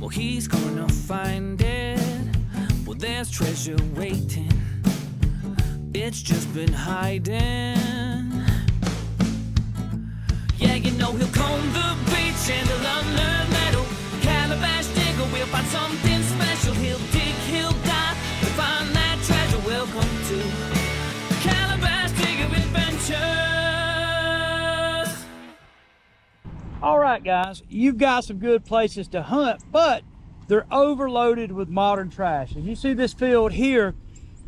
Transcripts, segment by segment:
Well, he's gonna find it. Well, there's treasure waiting. It's just been hiding. Yeah, you know he'll comb the beach and he'll unearth metal. Calabash digger will find something special. He'll dig, he'll dive to find that treasure. Welcome to Calabash Digger Adventures. All right, guys, you've got some good places to hunt, but they're overloaded with modern trash. And you see this field here,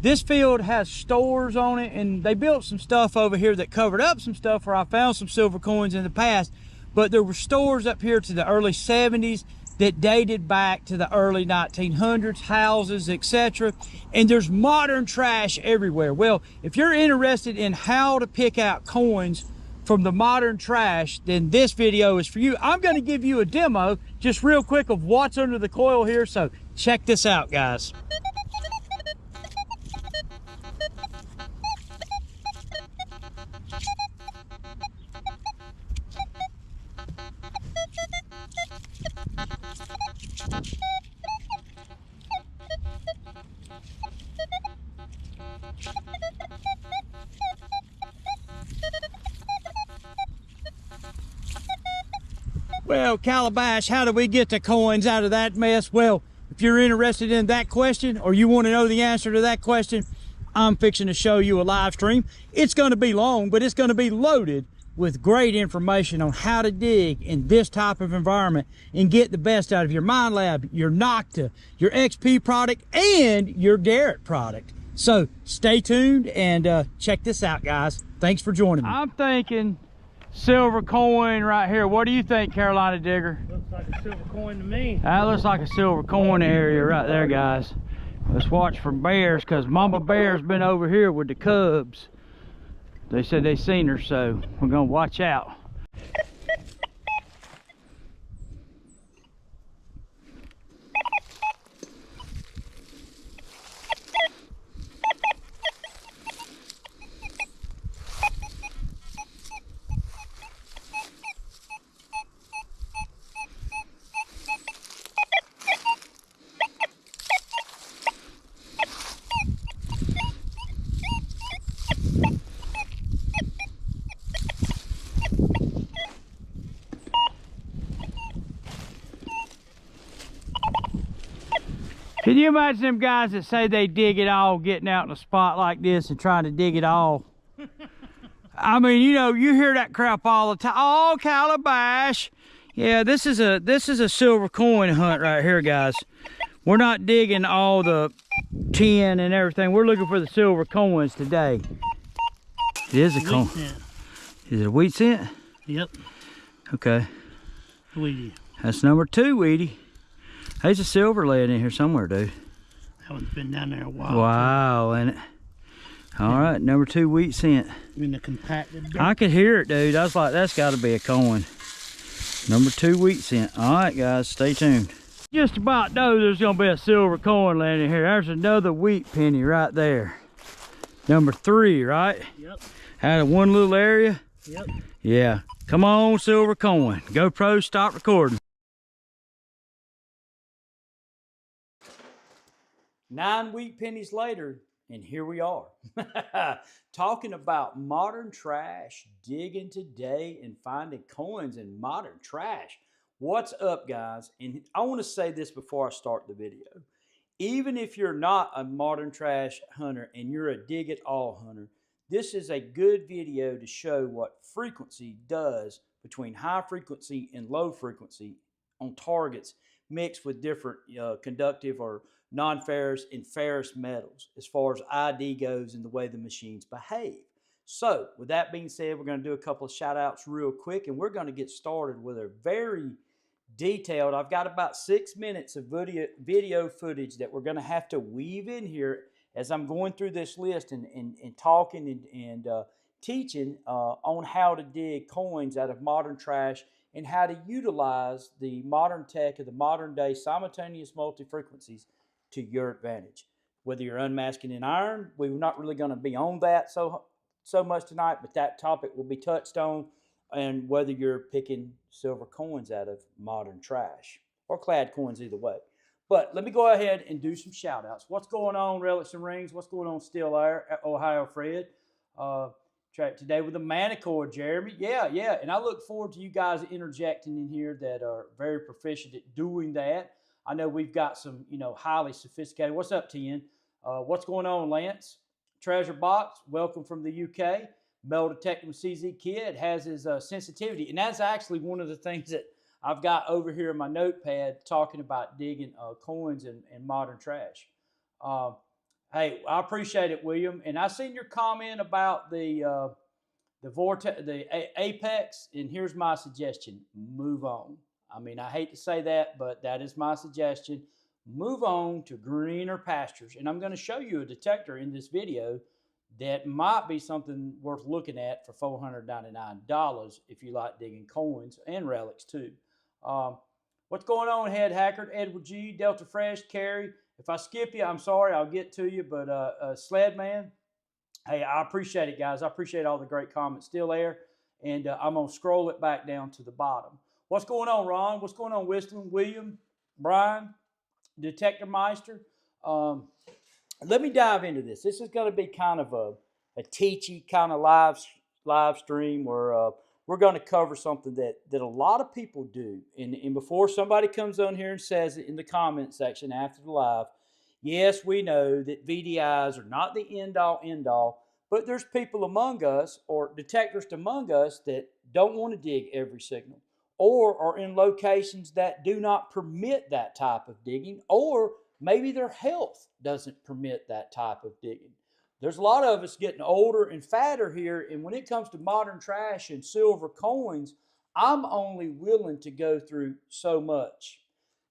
this field has stores on it, and they built some stuff over here that covered up some stuff where I found some silver coins in the past, but there were stores up here to the early 70s that dated back to the early 1900s, houses, etc. And there's modern trash everywhere. Well, if you're interested in how to pick out coins from the modern trash, then this video is for you. I'm going to give you a demo just real quick of what's under the coil here, so check this out, guys. Well, Calabash, how do we get the coins out of that mess? Well, if you're interested in that question, or you want to know the answer to that question, I'm fixing to show you a live stream. It's going to be long, but it's going to be loaded with great information on how to dig in this type of environment and get the best out of your Minelab, your Nokta, your XP product, and your Garrett product. So stay tuned and check this out, guys. Thanks for joining me. I'm thinking silver coin right here. What do you think, Carolina Digger? Looks like a silver coin to me. That looks like a silver coin area right there, guys. Let's watch for bears, because Mama Bear's been over here with the cubs. They said they seen her, so we're gonna watch out. Can you imagine them guys that say they dig it all, getting out in a spot like this and trying to dig it all? I mean, you know, you hear that crap all the time. Oh, Calabash. Yeah, this is a silver coin hunt right here, guys. We're not digging all the tin and everything. We're looking for the silver coins today. It is a coin. Is it a wheat cent? Yep. Okay. Wheatie. That's number 2, Weedy. There's a silver laying in here somewhere, dude. That one's been down there a while. Wow, ain't it? All right, number 2 wheat cent. In the compacted dirt. I could hear it, dude. I was like, that's got to be a coin. Number 2 wheat cent. All right, guys, stay tuned. Just about know there's going to be a silver coin laying in here. There's another wheat penny right there. Number 3, right? Yep. Out of one little area? Yep. Yeah. Come on, silver coin. GoPro, stop recording. 9 wheat pennies later, and here we are. Talking about modern trash, digging today and finding coins in modern trash. What's up, guys? And I want to say this before I start the video. Even if you're not a modern trash hunter and you're a dig it all hunter, this is a good video to show what frequency does between high frequency and low frequency on targets mixed with different conductive or non-ferrous and ferrous metals as far as ID goes and the way the machines behave. So with that being said, we're going to do a couple of shout outs real quick, and we're going to get started with a very detailed, I've got about 6 minutes of video footage that we're going to have to weave in here as I'm going through this list and talking and teaching on how to dig coins out of modern trash and how to utilize the modern tech of the modern day simultaneous multi-frequencies to your advantage. Whether you're unmasking in iron, we're not really going to be on that so much tonight, but that topic will be touched on, and whether you're picking silver coins out of modern trash. or clad coins either way. But let me go ahead and do some shout outs. What's going on, Relics and Rings? What's going on, Still Air, Ohio Fred? Today with the Manicore, Jeremy. Yeah. And I look forward to you guys interjecting in here that are very proficient at doing that. I know we've got some, highly sophisticated. What's up, Tien? What's going on, Lance? Treasure Box, welcome from the UK. Metal Detector with CZ Kid has his sensitivity. And that's actually one of the things that I've got over here in my notepad talking about digging coins and modern trash. Hey, I appreciate it, William. And I seen your comment about the Vortex, the Apex, and here's my suggestion: move on. I mean, I hate to say that, but that is my suggestion. Move on to greener pastures. And I'm going to show you a detector in this video that might be something worth looking at for $499 if you like digging coins and relics too. What's going on, Head Hacker? Edward G, Delta Fresh, Carrie. If I skip you, I'm sorry. I'll get to you. But Sledman, hey, I appreciate it, guys. I appreciate all the great comments still there. And I'm going to scroll it back down to the bottom. What's going on, Ron? What's going on, Wisdom? William? Brian? Detector Meister? Let me dive into this. This is going to be kind of a teachy kind of live stream where we're going to cover something that a lot of people do. And before somebody comes on here and says it in the comment section after the live, yes, we know that VDIs are not the end-all, but there's people among us or detectors among us that don't want to dig every signal or are in locations that do not permit that type of digging, or maybe their health doesn't permit that type of digging. There's a lot of us getting older and fatter here, and when it comes to modern trash and silver coins, I'm only willing to go through so much.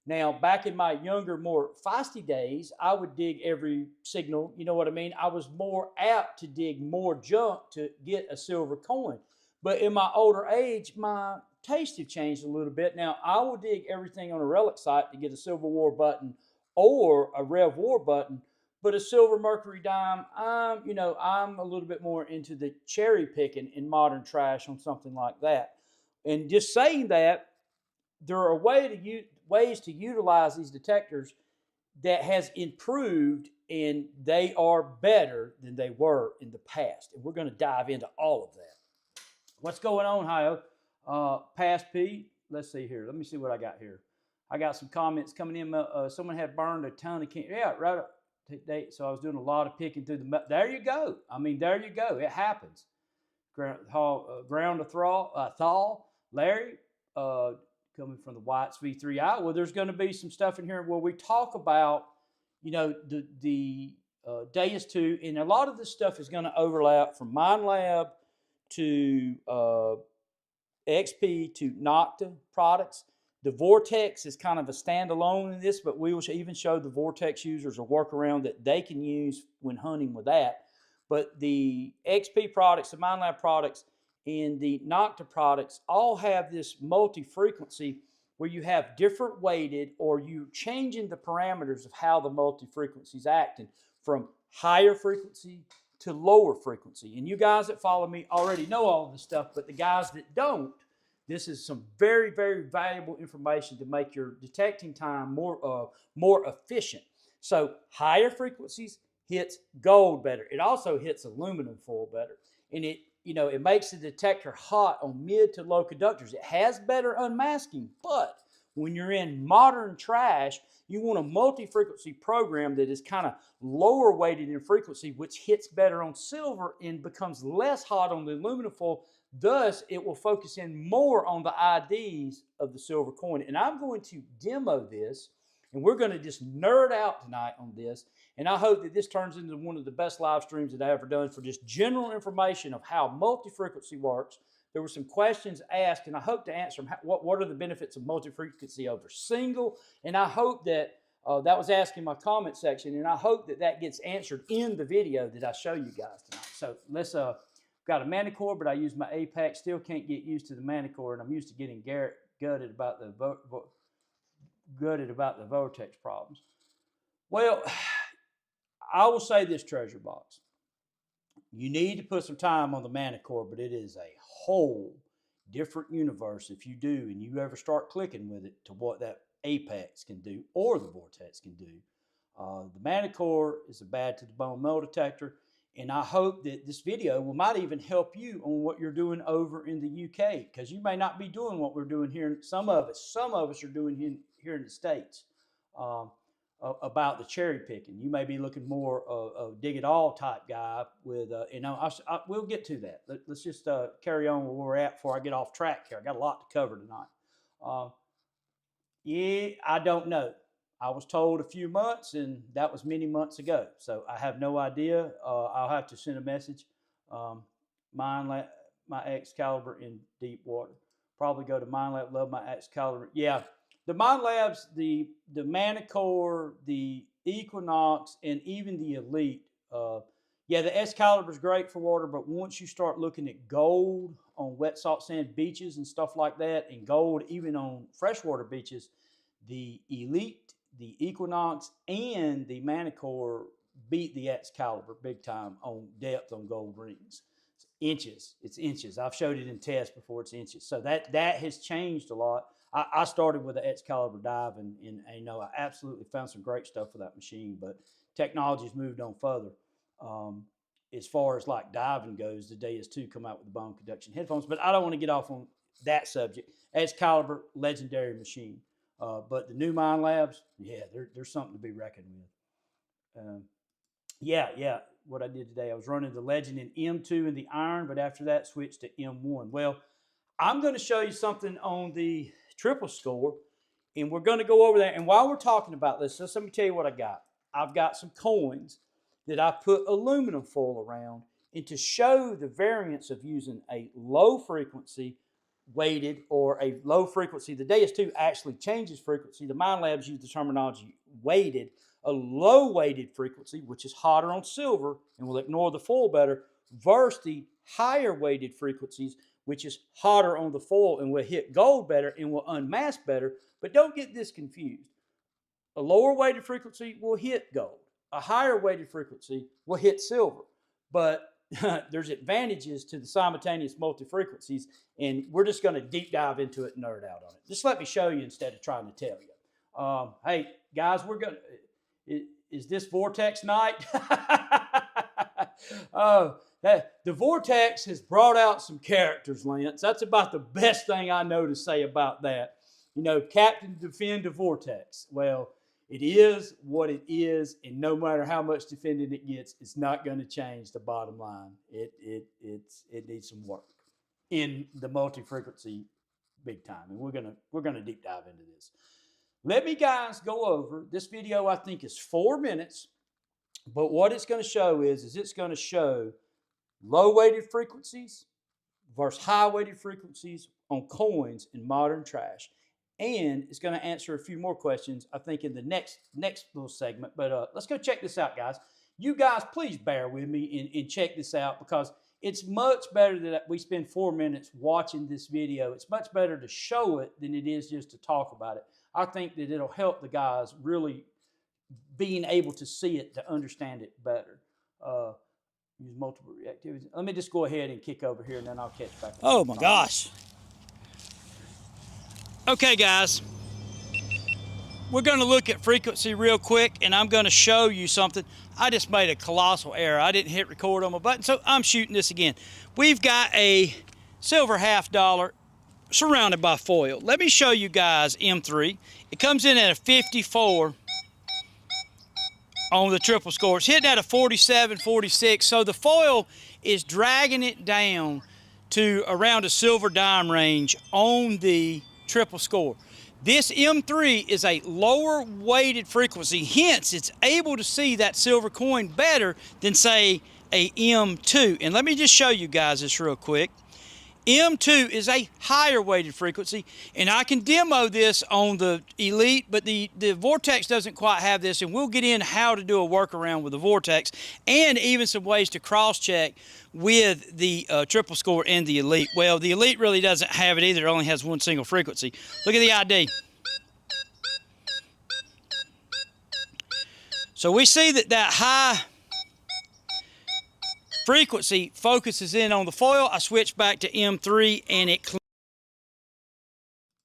Now, back in my younger, more feisty days, I would dig every signal, you know what I mean? I was more apt to dig more junk to get a silver coin. But in my older age, my taste have changed a little bit. Now, I will dig everything on a relic site to get a Silver War button or a Rev War button, but a silver mercury dime, I'm a little bit more into the cherry picking in modern trash on something like that. And just saying that, there are ways to utilize these detectors that has improved, and they are better than they were in the past. And we're going to dive into all of that. What's going on, Hio? Past P. Let's see here. Let me see what I got here. I got some comments coming in. Someone had burned a ton of candy. Yeah, right up to date. So I was doing a lot of picking through the. There you go. I mean, there you go. It happens. Ground to thaw. Larry, coming from the Whites V3I. Well, there's going to be some stuff in here where we talk about, the Deus 2, and a lot of this stuff is going to overlap from Minelab to XP to Nokta products. The Vortex is kind of a standalone in this, but we will even show the Vortex users a workaround that they can use when hunting with that. But the XP products, the Minelab products, and the Nokta products all have this multi-frequency where you have different weighted, or you're changing the parameters of how the multi-frequency is acting from higher frequency to lower frequency. And you guys that follow me already know all of this stuff, but the guys that don't, this is some very, very valuable information to make your detecting time more efficient. So higher frequencies hits gold better. It also hits aluminum foil better. And it makes the detector hot on mid to low conductors. It has better unmasking, but when you're in modern trash, you want a multi-frequency program that is kind of lower weighted in frequency, which hits better on silver and becomes less hot on the aluminum foil. Thus, it will focus in more on the IDs of the silver coin. And I'm going to demo this, and we're going to just nerd out tonight on this. And I hope that this turns into one of the best live streams that I've ever done for just general information of how multi-frequency works. There were some questions asked, and I hope to answer them. What are the benefits of multi-frequency over single? And I hope that that was asked in my comment section, and I hope that that gets answered in the video that I show you guys tonight. So let's, got a Manicore, but I use my Apex. Still can't get used to the Manicore, and I'm used to getting Garrett gutted about the Vortex problems. Well, I will say this, Treasure Box. You need to put some time on the Manicore, but it is a whole different universe if you do, and you ever start clicking with it, to what that Apex can do or the Vortex can do. The Manicore is a bad to the bone metal detector, and I hope that this video might even help you on what you're doing over in the UK, because you may not be doing what we're doing here. Some of us are doing here in the States about the cherry picking. You may be looking more of dig it all type guy with, we'll get to that. Let's just carry on where we're at before I get off track here. I got a lot to cover tonight. Yeah, I don't know. I was told a few months, and that was many months ago. So I have no idea. I'll have to send a message. Minelab, my Excalibur in deep water. Probably go to Minelab, love my Excalibur. Yeah, the Minelabs, the Manicore, the Equinox, and even the Elite. Yeah, the Excalibur is great for water, but once you start looking at gold on wet salt sand beaches and stuff like that, and gold even on freshwater beaches, the Elite, the Equinox, and the Manicore beat the Excalibur big time on depth on gold rings. It's inches. It's inches. I've showed it in tests before. It's inches. So that has changed a lot. I started with the Excalibur dive, and I absolutely found some great stuff with that machine, but technology's moved on further. As far as like diving goes, the Deus 2 come out with the bone conduction headphones, but I don't want to get off on that subject. Excalibur, legendary machine. But the new Minelabs, yeah, there's something to be reckoned with. Yeah, what I did today, I was running the Legend in M2 in the iron, but after that switched to M1. Well, I'm going to show you something on the triple score, and we're going to go over that. And while we're talking about this, let me tell you what I got. I've got some coins that I put aluminum foil around, and to show the variance of using a low frequency weighted or a low frequency. The Deus 2 actually changes frequency. The Minelabs use the terminology weighted. A low weighted frequency, which is hotter on silver and will ignore the foil better, versus the higher weighted frequencies, which is hotter on the foil and will hit gold better and will unmask better. But don't get this confused. A lower weighted frequency will hit gold. A higher weighted frequency will hit silver. But there's advantages to the simultaneous multi-frequencies, and we're just going to deep dive into it and nerd out on it. Just let me show you instead of trying to tell you. Hey, guys, we're going to... Is this Vortex night? The Vortex has brought out some characters, Lance. That's about the best thing I know to say about that. Captain defend the Vortex. Well, it is what it is, and no matter how much defending it gets, it's not going to change the bottom line. It needs some work in the multi-frequency big time, and we're gonna deep dive into this. Let me guys go over this video. I think is 4 minutes, but what it's going to show is it's going to show low weighted frequencies versus high weighted frequencies on coins in modern trash. And it's going to answer a few more questions, I think, in the next little segment. But let's go check this out, guys. You guys, please bear with me and check this out, because it's much better that we spend 4 minutes watching this video. It's much better to show it than it is just to talk about it. I think that it'll help the guys really being able to see it, to understand it better. Use multiple reactivities. Let me just go ahead and kick over here, and then I'll catch back up. Oh, my gosh. Okay, guys, we're going to look at frequency real quick, and I'm going to show you something. I just made a colossal error. I didn't hit record on my button, so I'm shooting this again. We've got a silver $half surrounded by foil. Let me show you guys M3. It comes in at a 54 on the triple score. It's hitting at a 47, 46, so the foil is dragging it down to around a silver dime range on the triple score. This M3 is a lower weighted frequency, hence it's able to see that silver coin better than, say, a M2. And let me just show you guys this real quick. M2 is a higher weighted frequency, and I can demo this on the Elite, but the Vortex doesn't quite have this, and we'll get in how to do a workaround with the Vortex, and even some ways to cross-check with the triple score and the Elite. Well, the Elite really doesn't have it either. It only has one single frequency. Look at the ID. So we see that high frequency focuses in on the foil. I switch back to M3, and it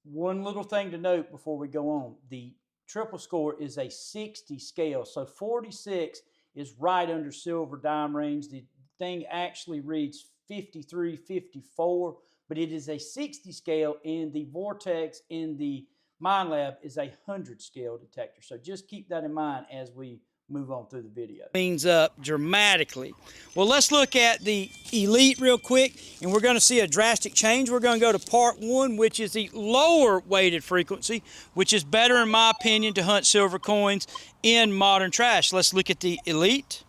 one little thing to note before we go on. The triple score is a 60 scale. So 46 is right under silver dime range. The thing actually reads 53, 54, but it is a 60 scale, and the Vortex in the Minelab is a 100 scale detector. So just keep that in mind as we move on through the video. Means up dramatically. Well, let's look at the Elite real quick, and we're going to see a drastic change. We're going to go to part 1, which is the lower weighted frequency, which is better in my opinion to hunt silver coins in modern trash. Let's look at the Elite.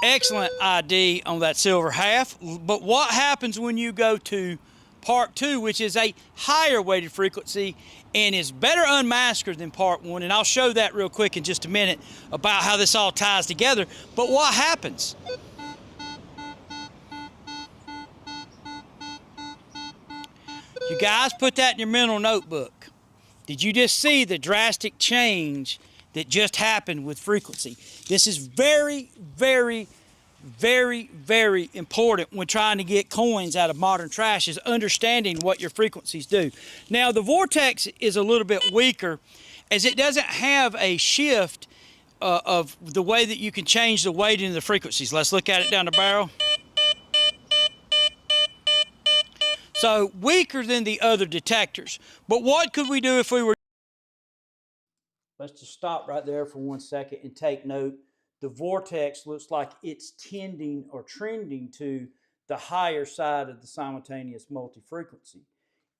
Excellent ID on that silver half, but what happens when you go to part 2, which is a higher weighted frequency and is better unmasked than part 1, and I'll show that real quick in just a minute about how this all ties together. But what happens? You guys put that in your mental notebook. Did you just see the drastic change that just happened with frequency? This is very, very, very, very important when trying to get coins out of modern trash, is understanding what your frequencies do. Now, the Vortex is a little bit weaker as it doesn't have a shift of the way that you can change the weighting of the frequencies. Let's look at it down the barrel. So weaker than the other detectors. But what could we do if we were... Let's just stop right there for 1 second and take note. The Vortex looks like it's tending or trending to the higher side of the simultaneous multi-frequency.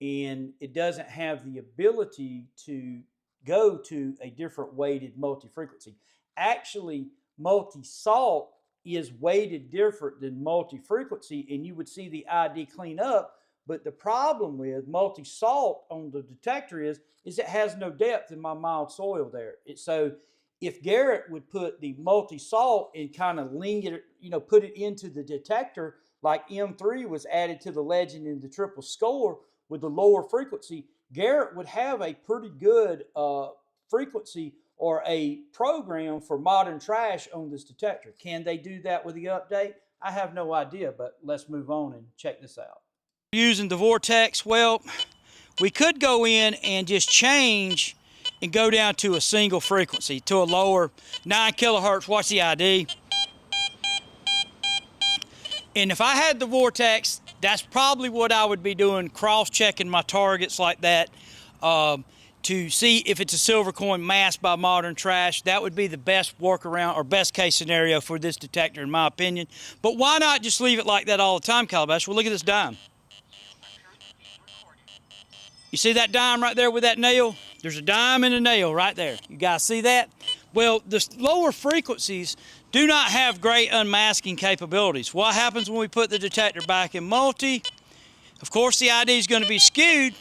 And it doesn't have the ability to go to a different weighted multi-frequency. Actually, multi-salt is weighted different than multi-frequency, and you would see the ID clean up. But the problem with multi-salt on the detector is it has no depth in my mild soil there. So if Garrett would put the multi-salt and kind of lean it, put it into the detector, like M3 was added to the Legend in the triple score with the lower frequency, Garrett would have a pretty good frequency or a program for modern trash on this detector. Can they do that with the update? I have no idea, but let's move on and check this out. Using the Vortex, well, we could go in and just change and go down to a single frequency, to a lower 9 kilohertz. Watch the ID. And if I had the Vortex, that's probably what I would be doing, cross-checking my targets like that to see if it's a silver coin masked by modern trash. That would be the best workaround or best case scenario for this detector, in my opinion. But why not just leave it like that all the time, Calabash? Well, look at this dime. You see that dime right there with that nail? There's a dime and a nail right there. You guys see that? Well, the lower frequencies do not have great unmasking capabilities. What happens when we put the detector back in multi? Of course, the ID is going to be skewed.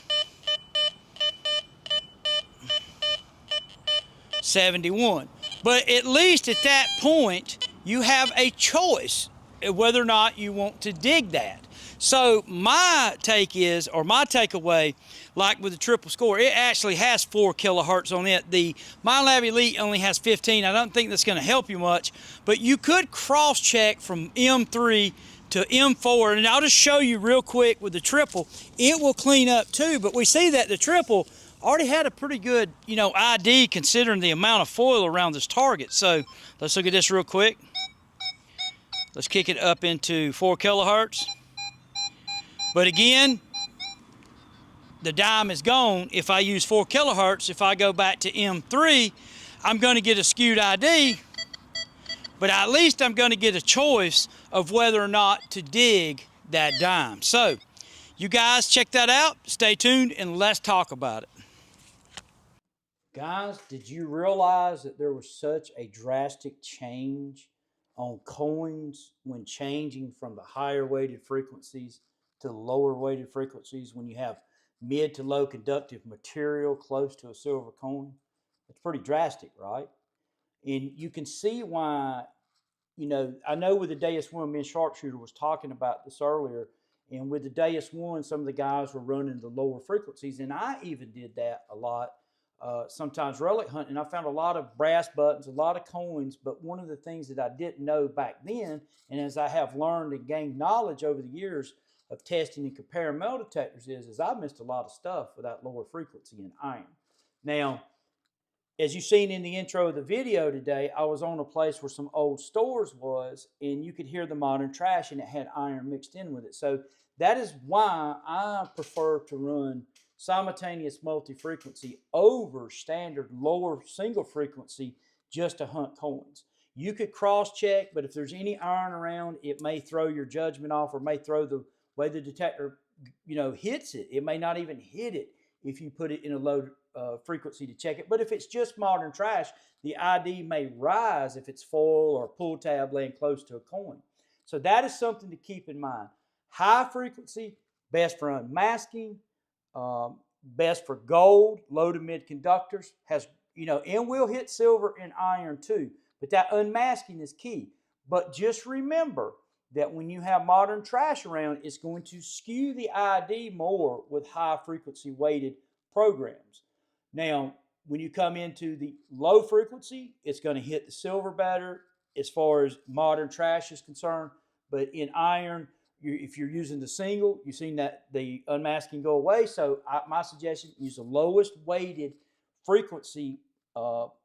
71. But at least at that point, you have a choice whether or not you want to dig that. So my take is, or my takeaway, like with the triple score, it actually has 4 kilohertz on it. The Minelab Elite only has 15. I don't think that's going to help you much, but you could cross-check from M3 to M4, and I'll just show you real quick with the triple. It will clean up too, but we see that the triple already had a pretty good, ID considering the amount of foil around this target. So let's look at this real quick. Let's kick it up into 4 kilohertz. But again, the dime is gone. If I use 4 kilohertz, if I go back to M3, I'm going to get a skewed ID, but at least I'm going to get a choice of whether or not to dig that dime. So, you guys check that out. Stay tuned and let's talk about it. Guys, did you realize that there was such a drastic change on coins when changing from the higher weighted frequencies to the lower weighted frequencies when you have mid to low conductive material close to a silver coin? It's pretty drastic, right? And you can see why, I know with the Deus 1, me and Sharpshooter was talking about this earlier, and with the Deus 1, some of the guys were running the lower frequencies, and I even did that a lot. Sometimes relic hunting, I found a lot of brass buttons, a lot of coins, but one of the things that I didn't know back then, and as I have learned and gained knowledge over the years, of testing and comparing metal detectors is I missed a lot of stuff with that lower frequency in iron. Now, as you've seen in the intro of the video today, I was on a place where some old stores was, and you could hear the modern trash, and it had iron mixed in with it. So that is why I prefer to run simultaneous multi-frequency over standard lower single frequency just to hunt coins. You could cross-check, but if there's any iron around, it may throw your judgment off, or may throw the way the detector, hits it. It may not even hit it if you put it in a low frequency to check it. But if it's just modern trash, the ID may rise if it's foil or pull tab laying close to a coin. So that is something to keep in mind. High frequency, best for unmasking, best for gold, low to mid conductors, and will hit silver and iron too. But that unmasking is key. But just remember that when you have modern trash around, it's going to skew the ID more with high frequency weighted programs. Now, when you come into the low frequency, it's going to hit the silver better as far as modern trash is concerned. But in iron, if you're using the single, you've seen that the unmasking go away. So my suggestion, use the lowest weighted frequency,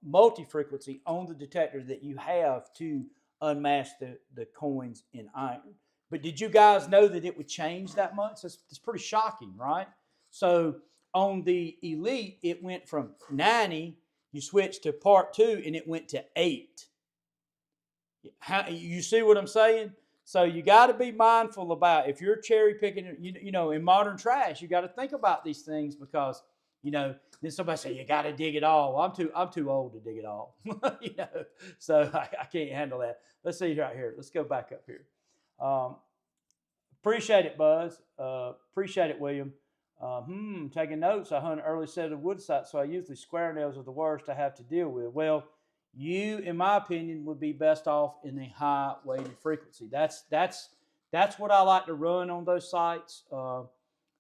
multi-frequency on the detector that you have to unmask the coins in iron. But did you guys know that it would change that much? It's pretty shocking, right? So on the Elite, it went from 90, you switched to part 2, and it went to 8. You see what I'm saying? So you got to be mindful about, if you're cherry picking, in modern trash, you got to think about these things, because, then somebody say, you got to dig it all. Well, I'm too old to dig it all, so I can't handle that. Let's see right here. Let's go back up here. Appreciate it, Buzz. Appreciate it, William. Taking notes. I hunt an early set of wood sites, so I usually square nails are the worst I have to deal with. Well, you, in my opinion, would be best off in the high weighted frequency. That's what I like to run on those sites.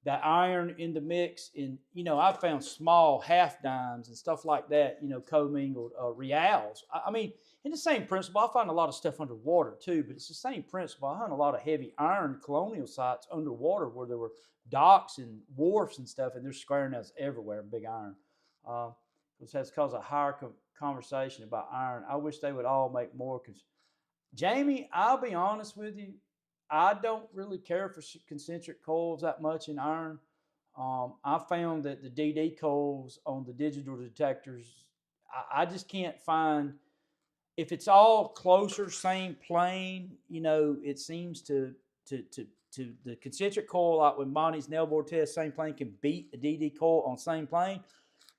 That iron in the mix, and I found small half dimes and stuff like that. Commingled reals. I mean, in the same principle, I find a lot of stuff underwater too, but it's the same principle. I hunt a lot of heavy iron colonial sites underwater where there were docks and wharfs and stuff, and there's square nails everywhere in big iron. This has caused a higher conversation about iron. I wish they would all make more. Jamie, I'll be honest with you, I don't really care for concentric coils that much in iron. I found that the DD coils on the digital detectors, I just can't find, if it's all closer, same plane, it seems to the concentric coil, like with Monty's nail board test, same plane can beat a DD coil on same plane.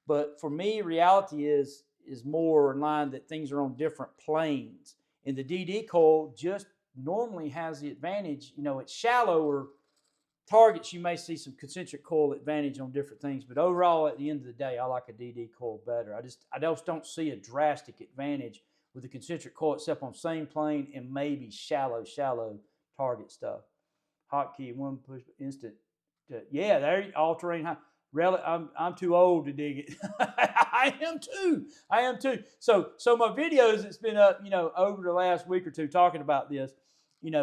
But for me, reality is more in line that things are on different planes. And the DD coil just normally has the advantage, at shallower targets, you may see some concentric coil advantage on different things. But overall, at the end of the day, I like a DD coil better. I just don't see a drastic advantage with the concentric coil, except on same plane and maybe shallow target stuff. Hotkey, one push instant. Yeah, there, all terrain high. Really, I'm too old to dig it. I am too. So my videos, it's been up, over the last week or two talking about this,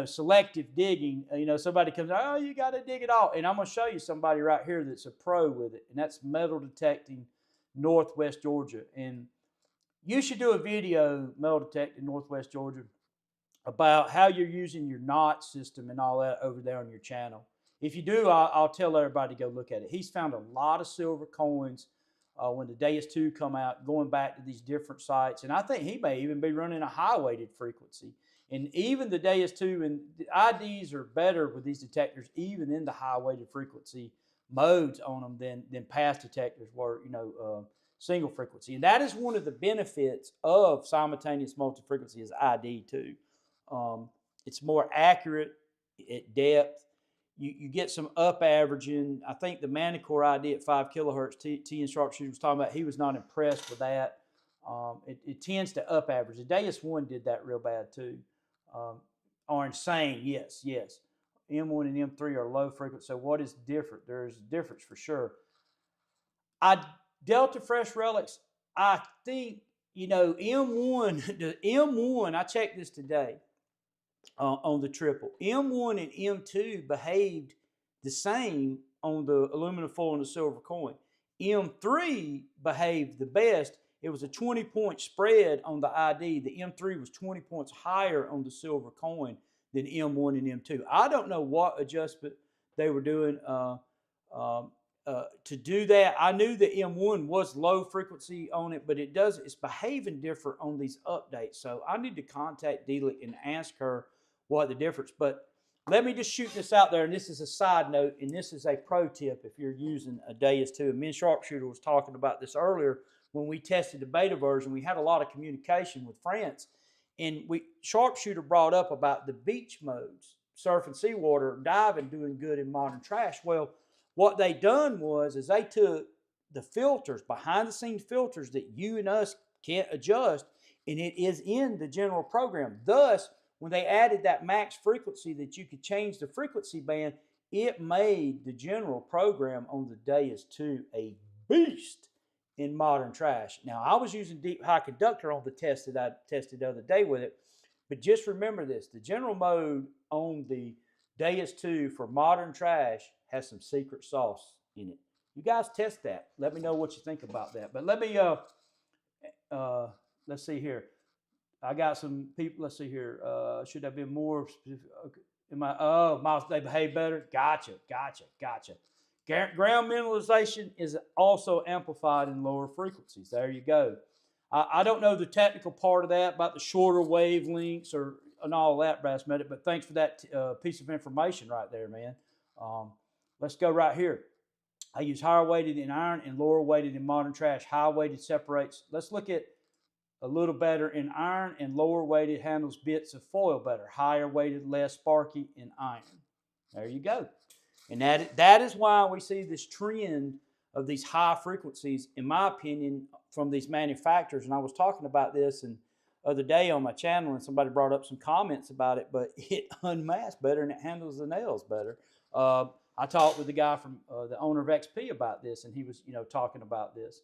selective digging. Somebody comes out, oh, you got to dig it all. And I'm going to show you somebody right here that's a pro with it. And that's metal detecting Northwest Georgia. And you should do a video, metal detecting Northwest Georgia, about how you're using your knot system and all that over there on your channel. If you do, I'll tell everybody to go look at it. He's found a lot of silver coins when the Deus 2 come out, going back to these different sites. And I think he may even be running a high-weighted frequency. And even the Deus 2, and the IDs are better with these detectors, even in the high-weighted frequency modes on them than past detectors were, single frequency. And that is one of the benefits of simultaneous multi-frequency is ID too. It's more accurate at depth. You get some up averaging. I think the Manicore ID at 5 kilohertz, T and Sharpshooter was talking about, he was not impressed with that. It tends to up average. The Deus 1 did that real bad too. Are insane, yes. M1 and M3 are low frequency. So what is different? There's a difference for sure. Delta Fresh Relics, I think, M1, the M1, I checked this today on the triple. M1 and M2 behaved the same on the aluminum foil and the silver coin. M3 behaved the best. It was a 20-point spread on the ID. The M3 was 20 points higher on the silver coin than M1 and M2. I don't know what adjustment they were doing to do that. I knew the M1 was low frequency on it, but it's behaving different on these updates. So I need to contact Delia and ask her what the difference. But let me just shoot this out there, and this is a side note, and this is a pro tip if you're using a Deus 2. And me and Sharpshooter was talking about this earlier when we tested the beta version. We had a lot of communication with France, and Sharpshooter brought up about the beach modes, surf and seawater, diving, doing good in modern trash. Well, what they done was they took the filters, behind the scenes filters that you and us can't adjust, and it is in the general program. Thus, when they added that max frequency that you could change the frequency band, it made the general program on the Deus 2 a beast in modern trash. Now, I was using deep high conductor on the test that I tested the other day with it, but just remember this, the general mode on the Deus 2 for modern trash has some secret sauce in it. You guys test that. Let me know what you think about that. But let me, let's see here. I got some people, let's see here. Should have been more specific? Okay. Miles, they behave better? Gotcha. Ground mineralization is also amplified in lower frequencies. There you go. I don't know the technical part of that about the shorter wavelengths and all that, Brass Medic, but thanks for that piece of information right there, man. Let's go right here. I use higher weighted in iron and lower weighted in modern trash. High weighted separates. Let's look at a little better in iron, and lower weighted handles bits of foil better. Higher weighted, less sparky in iron. There you go. And that is why we see this trend of these high frequencies, in my opinion, from these manufacturers. And I was talking about this the other day on my channel, and somebody brought up some comments about it, but it unmasks better and it handles the nails better. I talked with the guy from the owner of XP about this, and he was, talking about this.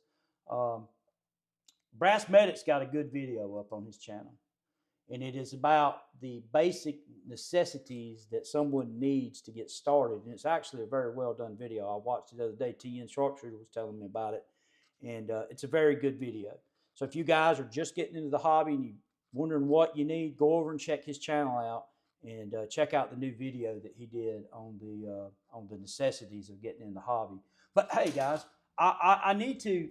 Brass Medic's got a good video up on his channel, and it is about the basic necessities that someone needs to get started. And it's actually a very well done video. I watched it the other day. TN Sharpshooter was telling me about it, and it's a very good video. So if you guys are just getting into the hobby and you're wondering what you need, go over and check his channel out, and check out the new video that he did on the necessities of getting in the hobby. But hey, guys, I need to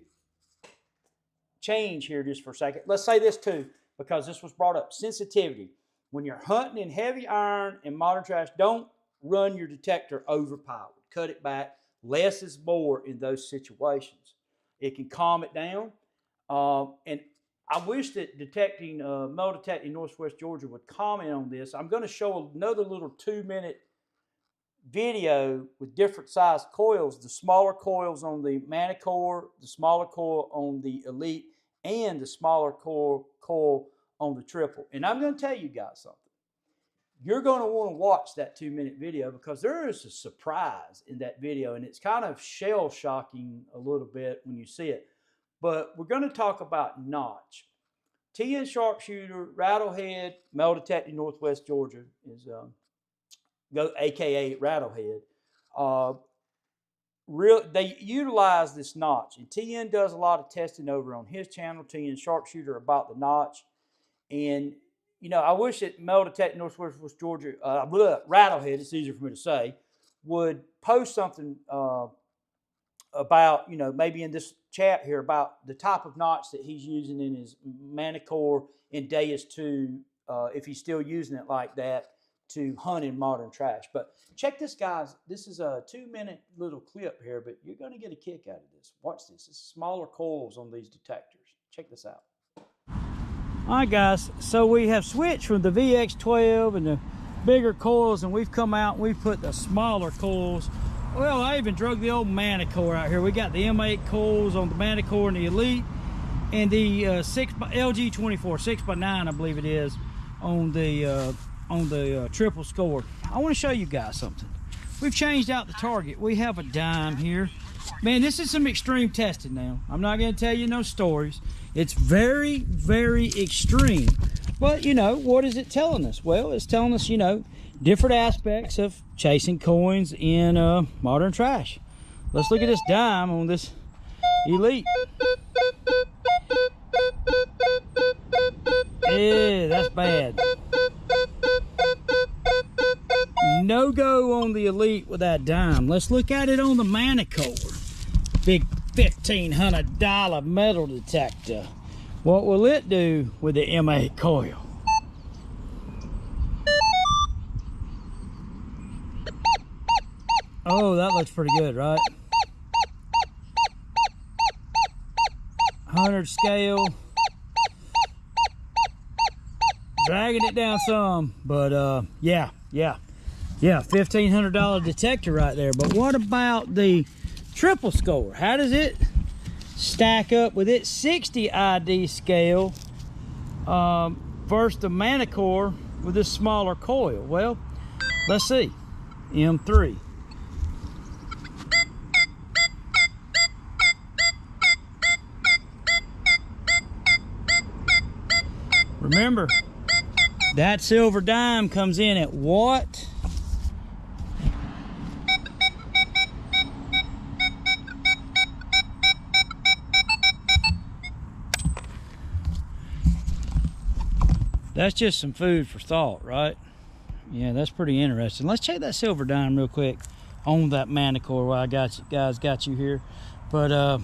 change here just for a second. Let's say this too, because this was brought up. Sensitivity. When you're hunting in heavy iron and modern trash, don't run your detector overpowered. Cut it back. Less is more in those situations. It can calm it down. And I wish that metal detecting Northwest Georgia would comment on this. I'm going to show another little 2-minute video with different size coils. The smaller coils on the Manicore, the smaller coil on the Elite, and the smaller coil on the Triple. And I'm going to tell you guys something. You're going to want to watch that 2-minute video, because there is a surprise in that video, and it's kind of shell-shocking a little bit when you see it. But we're going to talk about notch. TN Sharpshooter, Rattlehead, metal detecting Northwest Georgia is aka Rattlehead. They utilize this notch, and TN does a lot of testing over on his channel, TN Sharpshooter, about the notch. And I wish that metal detecting Northwest Georgia, Rattlehead, it's easier for me to say, would post something about, maybe in this chat here, about the type of notch that he's using in his Manicore and Deus 2, if he's still using it like that to hunt in modern trash. But check this, guys. This is a 2-minute little clip here, but you're going to get a kick out of this. Watch this. It's smaller coils on these detectors. Check this out. All right, guys. So we have switched from the VX12 and the bigger coils, and we've come out and we've put the smaller coils. Well, I even drug the old Manicore out here. We got the M8 coils on the Manicore and the Elite, and the LG24 6x9, I believe it is, on the Triple Score. I want to show you guys something. We've changed out the target. We have a dime here. Man, this is some extreme testing now. I'm not going to tell you no stories. It's very, very extreme. But, what is it telling us? Well, it's telling us, different aspects of chasing coins in modern trash. Let's look at this dime on this Elite. Yeah, that's bad. No go on the Elite with that dime. Let's look at it on the Manicore. Big $1,500 metal detector. What will it do with the M8 coil? Oh, that looks pretty good, right? 100 scale. Dragging it down some, but yeah, $1,500 detector right there. But what about the triple score? How does it stack up with its 60 ID scale versus the Manicore with this smaller coil? Well, let's see. M3. Remember, that silver dime comes in at what? That's just some food for thought, right? Yeah, that's pretty interesting. Let's check that silver dime real quick on that Manicore while I got you guys got you here. But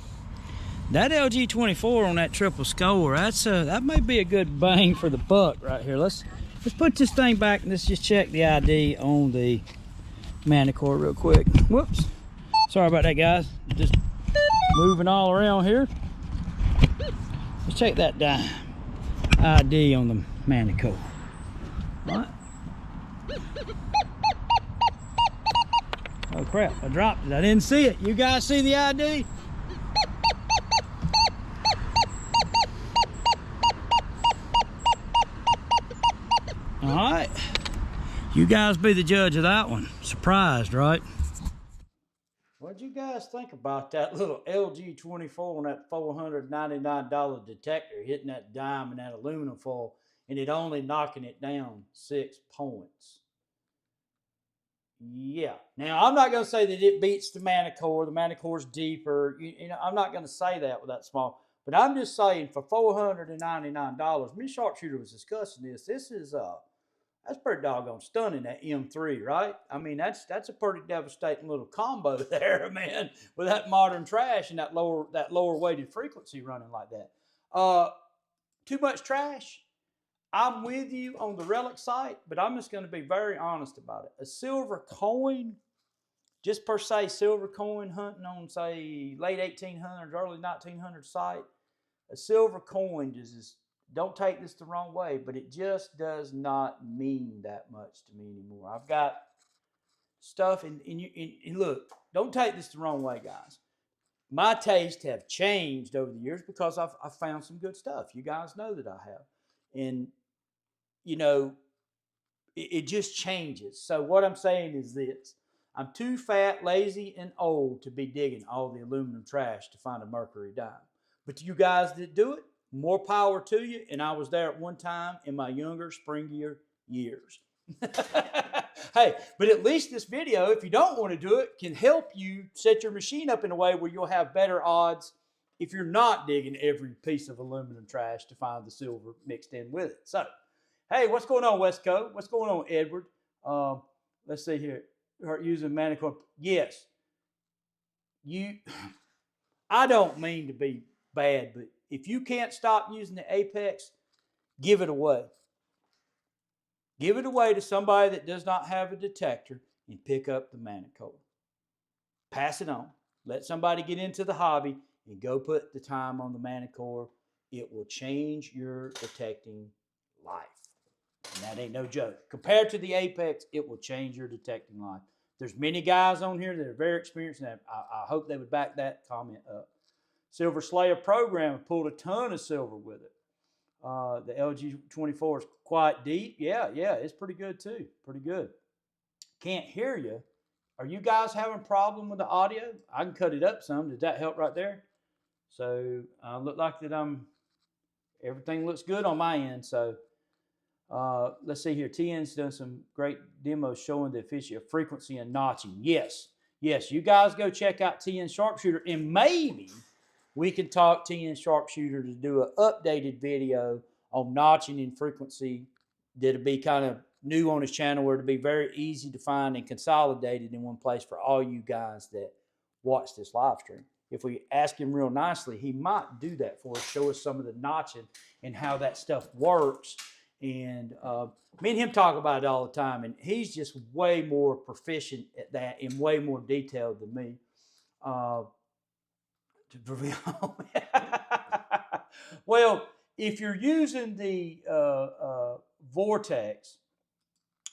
that LG24 on that triple score, that may be a good bang for the buck right here. Let's put this thing back and let's just check the ID on the Manicore real quick. Whoops. Sorry about that, guys. Just moving all around here. Let's check that dime ID on the Manicore. What? Oh crap, I dropped it. I didn't see it. You guys see the ID? All right, you guys be the judge of that one. Surprised, right? What'd you guys think about that little LG24 on that $499 detector hitting that dime and that aluminum foil and it only knocking it down 6 points? Yeah. Now, I'm not going to say that it beats the Manicore. The Manicore's deeper. You know, I'm not going to say that with that small. But I'm just saying for $499, me Sharpshooter was discussing this. This is that's pretty doggone stunning, that M3, right? I mean, that's a pretty devastating little combo there, man, with that modern trash and that lower weighted frequency running like that. Too much trash? I'm with you on the relic site, but I'm just going to be very honest about it. A silver coin, just per se, silver coin hunting on, say, late 1800s, early 1900s site, a silver coin just don't take this the wrong way, but it just does not mean that much to me anymore. I've got stuff, and look, don't take this the wrong way, guys. My tastes have changed over the years because I've found some good stuff. You guys know that I have. And, you know, it just changes. So what I'm saying is this. I'm too fat, lazy, and old to be digging all the aluminum trash to find a mercury dime. But to you guys that do it, more power to you. And I was there at one time in my younger, springier years. Hey, but at least this video, if you don't want to do it, can help you set your machine up in a way where you'll have better odds if you're not digging every piece of aluminum trash to find the silver mixed in with it. So, hey, what's going on, West Coast? What's going on, Edward? Let's see here. Using Manicore. Yes. I don't mean to be bad, but if you can't stop using the Apex, give it away. Give it away to somebody that does not have a detector and pick up the Manicore. Pass it on. Let somebody get into the hobby and go put the time on the Manicore. It will change your detecting life. And that ain't no joke. Compared to the Apex, it will change your detecting life. There's many guys on here that are very experienced, and I hope they would back that comment up. Silver Slayer program pulled a ton of silver with it. The LG24 is quite deep. Yeah, it's pretty good too. Pretty good. Can't hear you. Are you guys having a problem with the audio? I can cut it up some. Did that help right there? So look like that everything looks good on my end. So Let's see here. TN's done some great demos showing the efficiency of frequency and notching. Yes, yes. You guys go check out TN Sharpshooter, and maybe we can talk TN Sharpshooter to do an updated video on notching and frequency that'll be kind of new on his channel, where it'll be very easy to find and consolidated in one place for all you guys that watch this live stream. If we ask him real nicely, he might do that for us, show us some of the notching and how that stuff works. And me and him talk about it all the time, and he's just way more proficient at that and way more detailed than me. Well, if you're using the Vortex,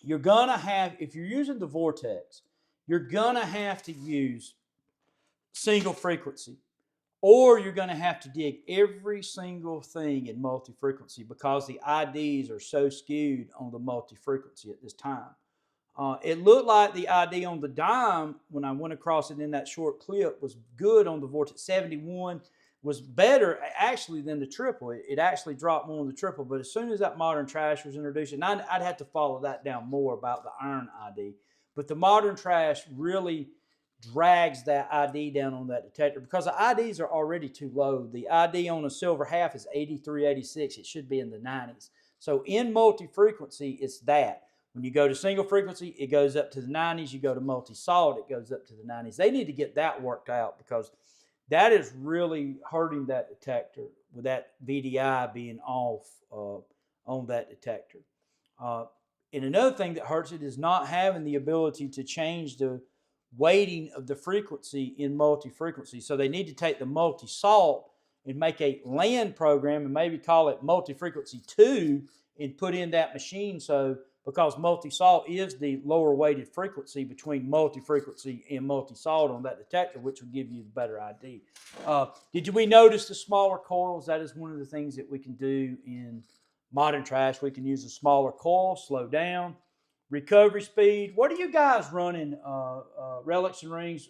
you're gonna have, if you're using the Vortex, you're gonna have to use single frequency, or you're gonna have to dig every single thing in multi-frequency because the IDs are so skewed on the multi-frequency at this time. It looked like the ID on the dime, when I went across it in that short clip, was good on the Vortex. 71 was better actually than the triple. It actually dropped more on the triple, but as soon as that modern trash was introduced, and I'd have to follow that down more about the iron ID, but the modern trash really drags that ID down on that detector because the IDs are already too low. The ID on a silver half is 83, 86. It should be in the 90s. So in multi-frequency, it's that. When you go to single frequency, it goes up to the 90s. You go to multi-solid, it goes up to the 90s. They need to get that worked out because that is really hurting that detector with that VDI being off on that detector. And another thing that hurts it is not having the ability to change the weighting of the frequency in multi-frequency. So they need to take the multi-salt and make a LAN program and maybe call it multi-frequency 2 and put in that machine. So because multi-salt is the lower weighted frequency between multi-frequency and multi-salt on that detector, which will give you the better ID. Did we notice the smaller coils? That is one of the things that we can do in modern trash. We can use a smaller coil, slow down. Recovery speed. What are you guys running? Relics and rings,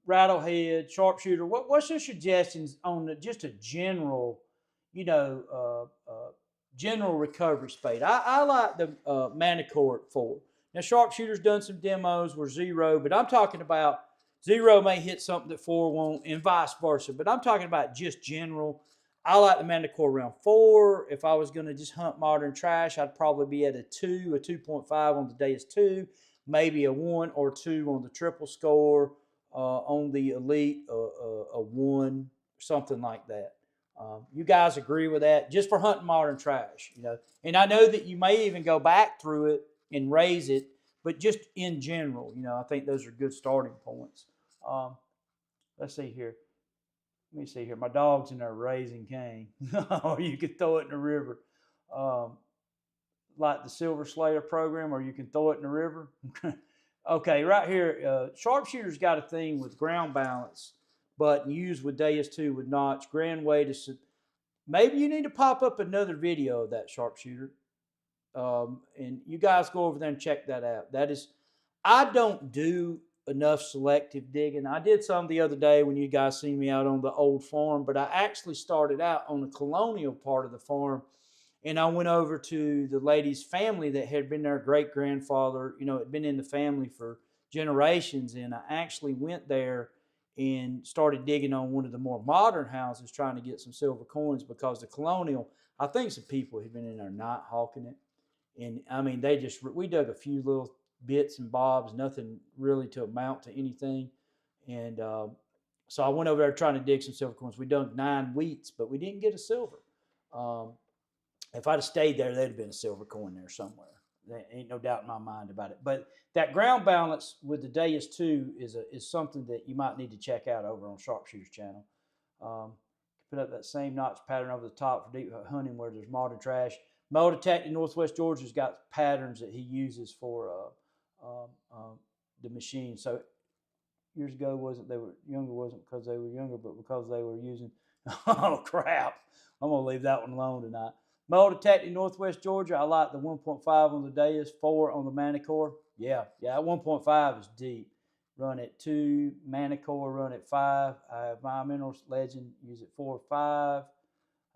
rattlehead, sharpshooter. What's your suggestions on just a general, general recovery speed? I like the Manicore at 4. Now sharpshooter's done some demos where 0, but I'm talking about 0 may hit something that 4 won't, and vice versa. But I'm talking about just general. I like the Manicore around 4. If I was going to just hunt modern trash, I'd probably be at a 2, a 2.5 on the Deus 2, maybe a 1 or 2 on the triple score, on the Elite, a 1, something like that. You guys agree with that? Just for hunting modern trash, And I know that you may even go back through it and raise it, but just in general, I think those are good starting points. Let's see here. Let me see here. My dog's in there raising cane. Or you could throw it in the river. Like the Silver Slayer program, or you can throw it in the river. Okay, right here. Sharpshooter's got a thing with ground balance button used with Deus 2 with notch. Grand way to... Maybe you need to pop up another video of that sharpshooter. And you guys go over there and check that out. That is... I don't do enough selective digging. I did some the other day when you guys see me out on the old farm, but I actually started out on the colonial part of the farm, and I went over to the lady's family that had been their great-grandfather, had been in the family for generations, and I actually went there and started digging on one of the more modern houses trying to get some silver coins because the colonial, I think some people had been in there night hawking it, and I mean, we dug a few little bits and bobs, nothing really to amount to anything. And so I went over there trying to dig some silver coins. We dug 9 wheats, but we didn't get a silver. If I'd have stayed there, there'd have been a silver coin there somewhere. There ain't no doubt in my mind about it. But that ground balance with the Deus 2 is something that you might need to check out over on Sharpshooter's channel. Put up that same notch pattern over the top for deep hunting where there's modern trash. Metal Detector in Northwest Georgia's got patterns that he uses for the machine. So years ago wasn't because they were younger, but because they were using... Oh, crap. I'm going to leave that one alone tonight. Metal Detector in Northwest Georgia, I like the 1.5 on the Deus, 4 on the Manicore. Yeah, 1.5 is deep. Run at 2, Manicore run at 5. I have my Minerals Legend, use it 4 or 5.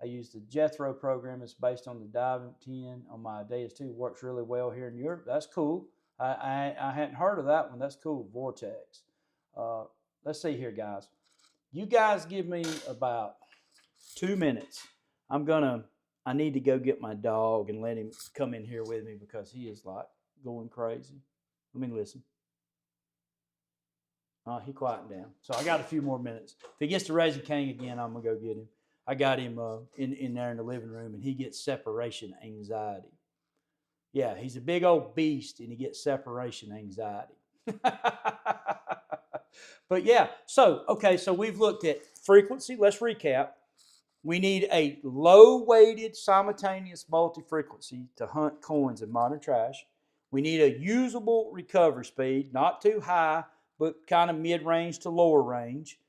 I use the Jethro program. It's based on the Dive 10 on my Deus 2. Works really well here in Europe. That's cool. I hadn't heard of that one. That's cool. Vortex. Let's see here, guys. You guys give me about 2 minutes. I need to go get my dog and let him come in here with me because he is like going crazy. Let me listen. He quieted down. So I got a few more minutes. If he gets to raising Cain again, I'm going to go get him. I got him in there in the living room, and he gets separation anxiety. Yeah, he's a big old beast, and he gets separation anxiety. But yeah, so we've looked at frequency. Let's recap. We need a low-weighted simultaneous multi-frequency to hunt coins in modern trash. We need a usable recovery speed, not too high, but kind of mid-range to lower range,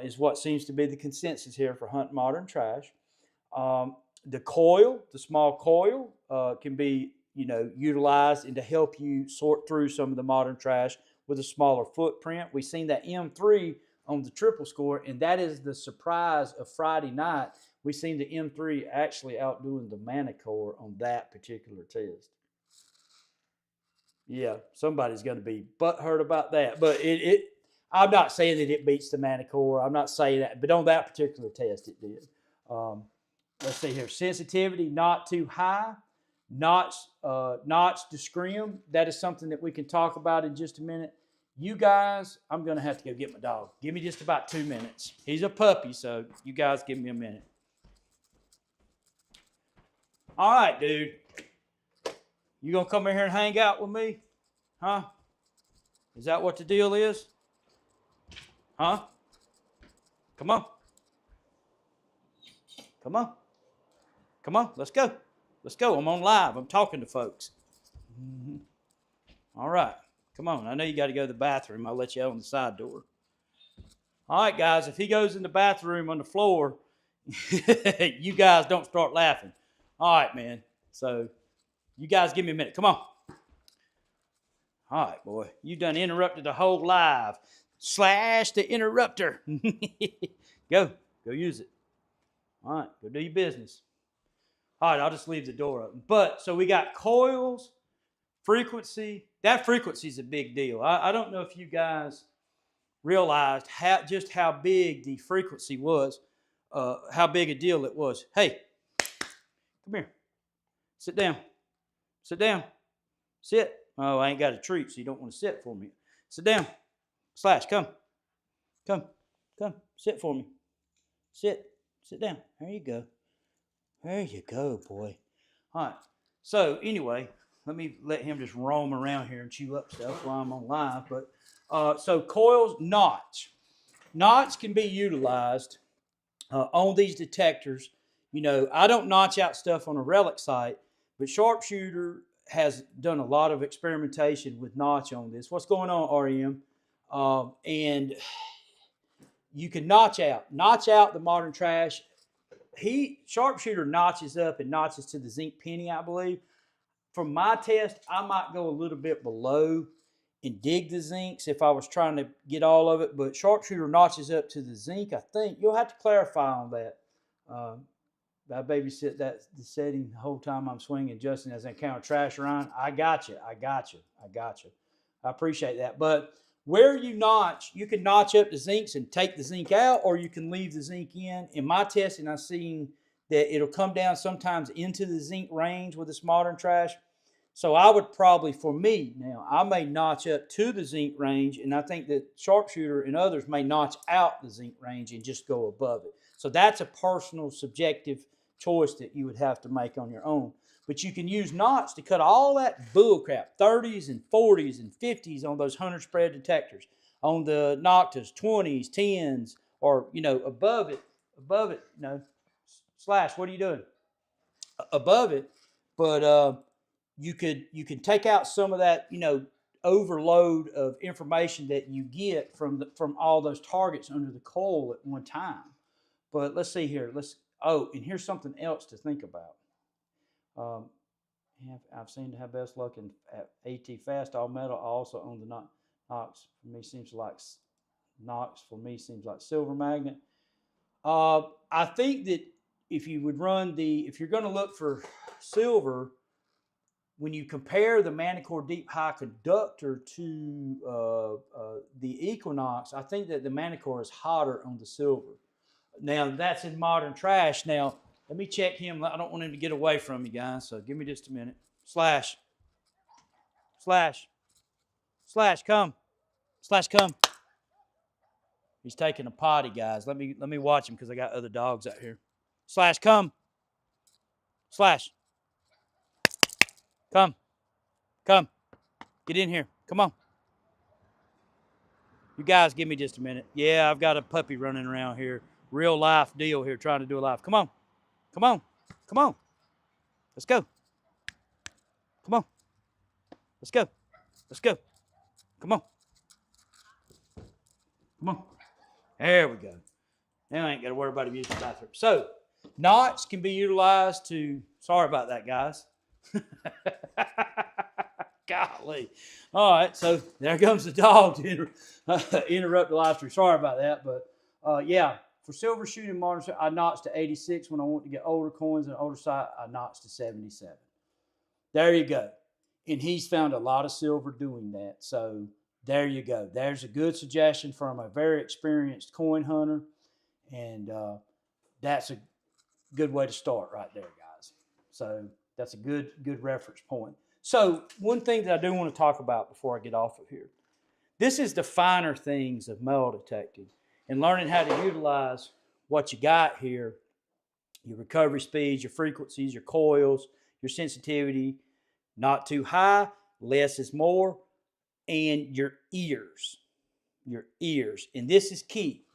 is what seems to be the consensus here for hunting modern trash. The coil, the small coil, can be utilized and to help you sort through some of the modern trash with a smaller footprint. We've seen that M3 on the triple score, and that is the surprise of Friday night. We've seen the M3 actually outdoing the Manicore on that particular test. Yeah, somebody's going to be butthurt about that, but I'm not saying that it beats the Manicore. I'm not saying that, but on that particular test, it did. Let's see here. Sensitivity, not too high. Notch to scream. That is something that we can talk about in just a minute. You guys, I'm going to have to go get my dog. Give me just about 2 minutes. He's a puppy, so you guys give me a minute. All right, dude. You going to come in here and hang out with me? Huh? Is that what the deal is? Huh? Come on. Come on. Come on, let's go. Let's go. I'm on live. I'm talking to folks. Mm-hmm. All right. Come on. I know you got to go to the bathroom. I'll let you out on the side door. All right, guys. If he goes in the bathroom on the floor, you guys don't start laughing. All right, man. So you guys give me a minute. Come on. All right, boy. You done interrupted the whole live. Slash the interrupter. Go use it. All right, go do your business. All right, I'll just leave the door open. But, so we got coils, frequency. That frequency is a big deal. I don't know if you guys realized just how big the frequency was, how big a deal it was. Hey, come here. Sit down. Sit down. Sit. Oh, I ain't got a treat, so you don't want to sit for me. Sit down. Slash, come. Come. Sit for me. Sit down. There you go. There you go, boy. All right. So anyway, let him just roam around here and chew up stuff while I'm on live. But so coils, knots. Knots can be utilized on these detectors. I don't notch out stuff on a relic site, but Sharpshooter has done a lot of experimentation with notch on this. What's going on, REM? And you can notch out the modern trash. Sharpshooter notches up and notches to the zinc penny, I believe. From my test, I might go a little bit below and dig the zincs if I was trying to get all of it, but Sharpshooter notches up to the zinc, I think. You'll have to clarify on that. I babysit the setting the whole time I'm swinging. Justin has that counter trash around. I got you. I appreciate that. But where you notch, you can notch up the zincs and take the zinc out, or you can leave the zinc in. In my testing, I've seen that it'll come down sometimes into the zinc range with this modern trash. So I would probably, for me now, I may notch up to the zinc range, and I think that Sharpshooter and others may notch out the zinc range and just go above it. So that's a personal, subjective choice that you would have to make on your own. But you can use knots to cut all that bull crap, 30s and 40s and 50s on those 100 spread detectors. On the Noktas, 20s, 10s, or, above it, Slash, what are you doing? Above it. But you can take out some of that, overload of information that you get from all those targets under the coil at one time. But let's see here. And here's something else to think about. I've seen to have best luck in AT fast all metal. I also own the Nox. For me seems like silver magnet. I think that if you would run if you're going to look for silver, when you compare the Manicore Deep High Conductor to the Equinox, I think that the Manicore is hotter on the silver. Now, that's in modern trash. Now, let me check him. I don't want him to get away from me, guys, so give me just a minute. Slash. Slash. Slash, come. Slash, come. He's taking a potty, guys. Let me watch him because I got other dogs out here. Slash, come. Slash. Come. Come. Get in here. Come on. You guys give me just a minute. Yeah, I've got a puppy running around here. Real life deal here, trying to do a live. Come on. Come on. Come on. Let's go. Come on. Let's go. Let's go. Come on. Come on. There we go. Now I ain't got to worry about him using the bathroom. So, knots can be utilized to, sorry about that, guys. Golly. All right, so there comes the dog to interrupt the live stream. Sorry about that, but yeah, for silver shooting modern, I notched to 86 when I want to get older coins and older side. I notched to 77. There you go. And he's found a lot of silver doing that. So there you go. There's a good suggestion from a very experienced coin hunter, and that's a good way to start right there, guys. So that's a good reference point. So one thing that I do want to talk about before I get off of here, this is the finer things of metal detecting and learning how to utilize what you got here, your recovery speeds, your frequencies, your coils, your sensitivity, not too high, less is more, and your ears. And this is key.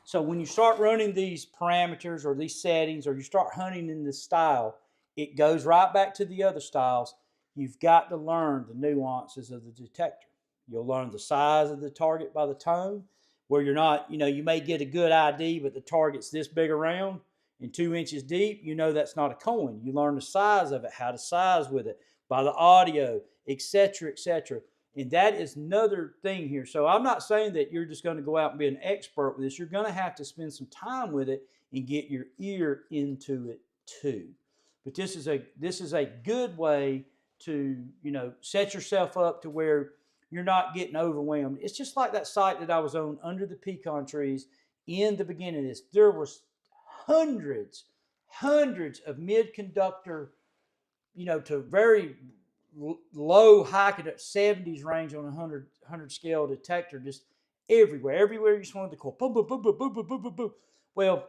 So when you start running these parameters or these settings, or you start hunting in this style, it goes right back to the other styles. You've got to learn the nuances of the detector. You'll learn the size of the target by the tone, where you're not, you may get a good ID, but the target's this big around and 2 inches deep. That's not a coin. You learn the size of it, how to size with it, by the audio, etc., etc. And that is another thing here. So I'm not saying that you're just going to go out and be an expert with this. You're going to have to spend some time with it and get your ear into it too. But this is a good way to, set yourself up to where you're not getting overwhelmed. It's just like that site that I was on under the pecan trees in the beginning of this. There was hundreds of mid-conductor, to very low, high, 70s range on a 100 scale detector, just everywhere you just wanted to call. Boom, boom, boom, boom, boom, boom, boom, boom, boom. Well,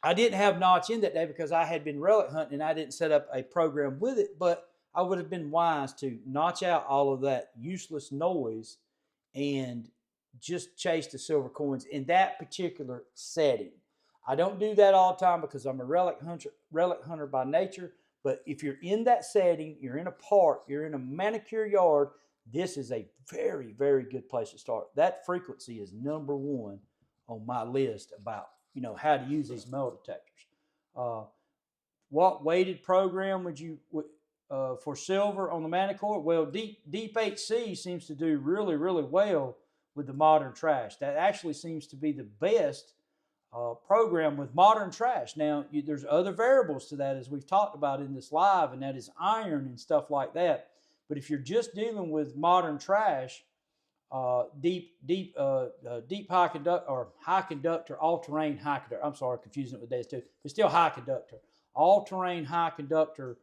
I didn't have notch in that day because I had been relic hunting and I didn't set up a program with it, but I would have been wise to notch out all of that useless noise and just chase the silver coins in that particular setting. I don't do that all the time because I'm a relic hunter by nature. But if you're in that setting, you're in a park, you're in a manicure yard, this is a very, very good place to start. That frequency is number one on my list about, how to use these metal detectors. What weighted program would you for silver on the Manicore? Well, Deep HC seems to do really, really well with the modern trash. That actually seems to be the best program with modern trash. Now, there's other variables to that, as we've talked about in this live, and that is iron and stuff like that. But if you're just dealing with modern trash, deep high conductor or high conductor, all-terrain high conductor. I'm sorry, confusing it with Deus too. But still high conductor. All-terrain high conductor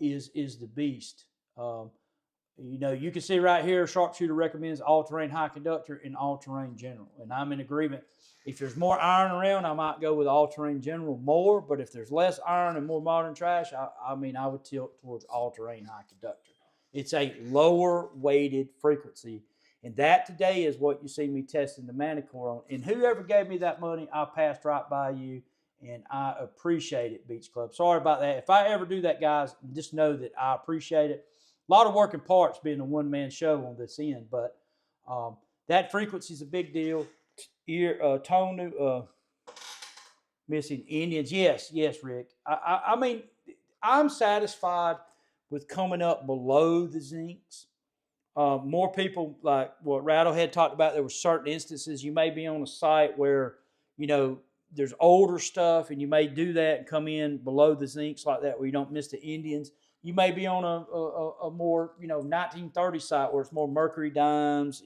is the beast. You can see right here, Sharpshooter recommends all-terrain high conductor and all-terrain general. And I'm in agreement. If there's more iron around, I might go with all-terrain general more. But if there's less iron and more modern trash, I would tilt towards all-terrain high conductor. It's a lower weighted frequency. And that today is what you see me testing the Manicore on. And whoever gave me that money, I passed right by you. And I appreciate it, Beach Club. Sorry about that. If I ever do that, guys, just know that I appreciate it. A lot of working parts being a one-man show on this end. But that frequency is a big deal. Missing Indians. Yes, Rick. I'm satisfied with coming up below the zincs. More people, like what Rattlehead talked about, there were certain instances you may be on a site where, there's older stuff, and you may do that and come in below the zincs like that where you don't miss the Indians. You may be on a more, 1930 site where it's more mercury dimes,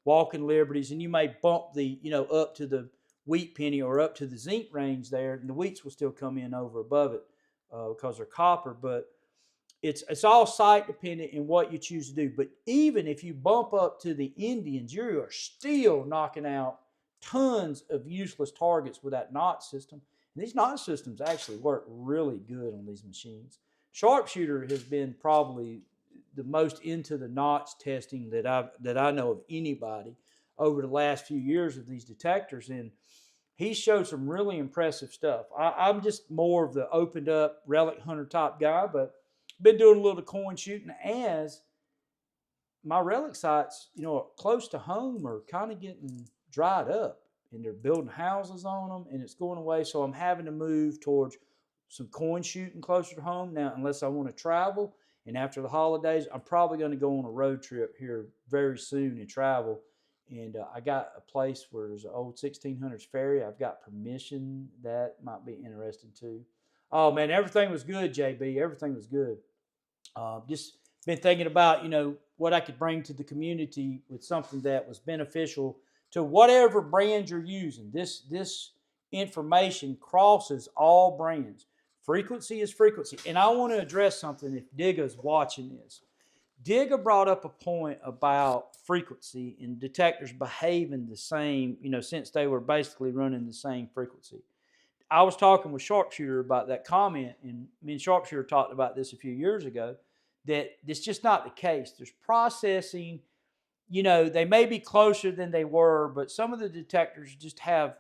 walking liberties, and you may bump the, up to the wheat penny or up to the zinc range there, and the wheats will still come in over above it because they're copper. But it's all site dependent in what you choose to do. But even if you bump up to the Indians, you are still knocking out tons of useless targets with that knot system. And these knot systems actually work really good on these machines. Sharpshooter has been probably the most into the knots testing that I know of anybody over the last few years of these detectors, and he showed some really impressive stuff. I'm just more of the opened up relic hunter type guy, but been doing a little coin shooting as my relic sites, close to home are kind of getting dried up, and they're building houses on them, and it's going away. So I'm having to move towards some coin shooting closer to home now, unless I want to travel. And after the holidays, I'm probably going to go on a road trip here very soon and travel. And I got a place where there's an old 1600s ferry. I've got permission. That might be interesting too. Oh man, everything was good, JB. Everything was good. Just been thinking about, what I could bring to the community with something that was beneficial to whatever brand you're using. This information crosses all brands. Frequency is frequency. And I want to address something if Digga's watching this. Digga brought up a point about frequency and detectors behaving the same, since they were basically running the same frequency. I was talking with Sharpshooter about that comment, and me and Sharpshooter talked about this a few years ago, that it's just not the case. There's processing, they may be closer than they were, but some of the detectors just have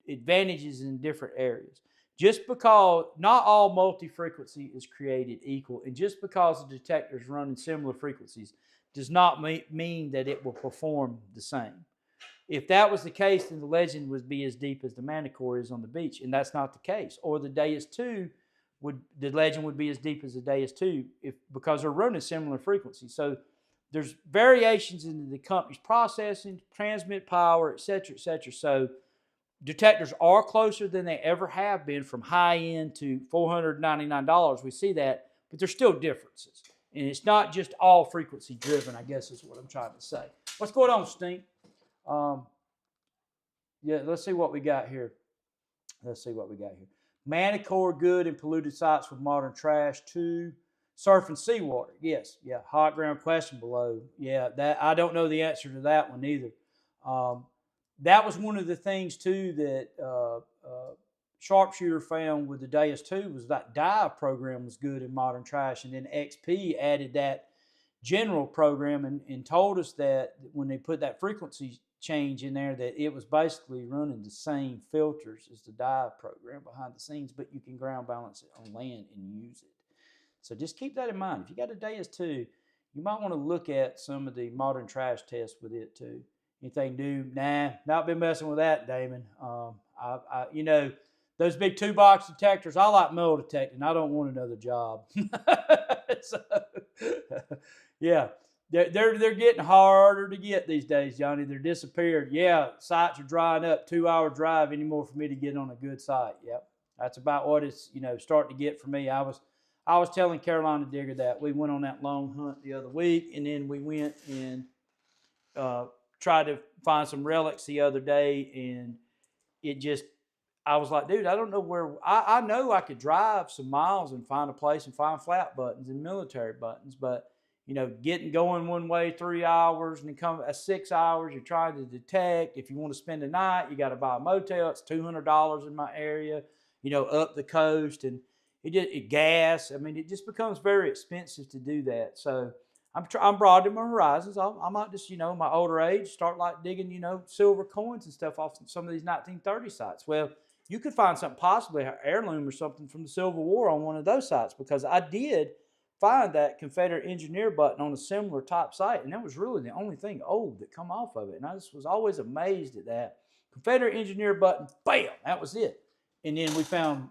advantages in different areas. Just because not all multi-frequency is created equal, and just because the detectors run in similar frequencies does not mean that it will perform the same. If that was the case, then the legend would be as deep as the Manicore is on the beach, and that's not the case. Or the Deus 2, the legend would be as deep as the Deus 2 because they're running similar frequencies. So there's variations in the company's processing, transmit power, et cetera, et cetera. So detectors are closer than they ever have been from high end to $499. We see that, but there's still differences. And it's not just all frequency driven, I guess is what I'm trying to say. What's going on, Stink? Yeah, let's see what we got here. Manicore good in polluted sites with modern trash too. Surfing seawater. Yes. Yeah. Hot ground question below. Yeah. That I don't know the answer to that one either. That was one of the things too that Sharpshooter found with the Deus 2 was that dive program was good in modern trash, and then XP added that general program and told us that when they put that frequency change in there, that it was basically running the same filters as the dive program behind the scenes, but you can ground balance it on land and use it. So just keep that in mind. If you got a Deus 2, you might want to look at some of the modern trash tests with it too. Anything new? Nah, not been messing with that, Damon. Those big 2-box detectors, I like metal detecting. I don't want another job. So, yeah. They're getting harder to get these days, Johnny. They're disappeared. Yeah, sites are drying up. 2-hour drive anymore for me to get on a good site. Yep, that's about what it's starting to get for me. I was telling Carolina Digger that we went on that long hunt the other week, and then we went and tried to find some relics the other day, and I was like, dude, I don't know where. I know I could drive some miles and find a place and find flat buttons and military buttons, but getting going one way 3 hours and then come 6 hours, you're trying to detect. If you want to spend the night, you got to buy a motel. It's $200 in my area, up the coast, and gas. I mean, it just becomes very expensive to do that. So I'm broadening my horizons. I might just, my older age, start like digging, silver coins and stuff off some of these 1930 sites. Well, you could find something, possibly an heirloom or something from the Civil War on one of those sites, because I did find that Confederate engineer button on a similar type site, and that was really the only thing old that come off of it. And I just was always amazed at that. Confederate engineer button, bam, that was it. And then we found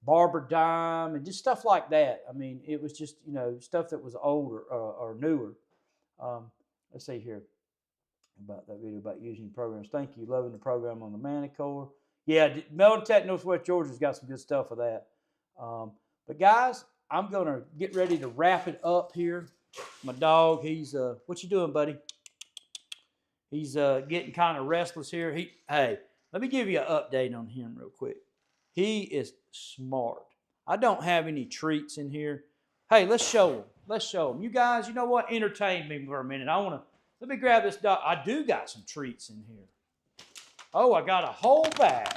barber dime and just stuff like that. I mean, it was just, stuff that was older or newer. Let's see here about that video about using programs. Thank you. Loving the program on the Manicore. Yeah, Metal Detect Northwest Georgia's got some good stuff for that. But guys, I'm gonna get ready to wrap it up here. My dog, he's what you doing, buddy? He's getting kind of restless here. Hey, let me give you an update on him real quick. He is smart. I don't have any treats in here. Hey, let's show him. Let's show him. You guys, you know what? Entertain me for a minute. Let me grab this dog. I do got some treats in here. Oh, I got a whole bag.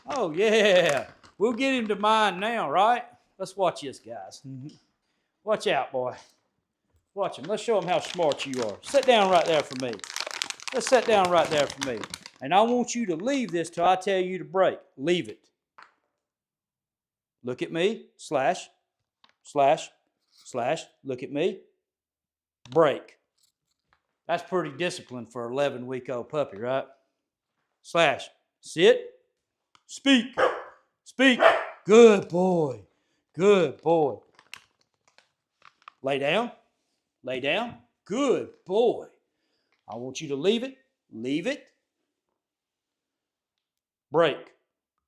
Oh, yeah. We'll get him to mine now, right? Let's watch this, guys. Watch out, boy. Watch him. Let's show him how smart you are. Sit down right there for me. Let's sit down right there for me. And I want you to leave this till I tell you to break. Leave it. Look at me. Slash. Slash. Slash. Look at me. Break. That's pretty disciplined for an 11-week-old puppy, right? Slash. Sit. Speak. Speak. Good boy. Good boy. Lay down. Lay down. Good boy. I want you to leave it. Leave it. Break.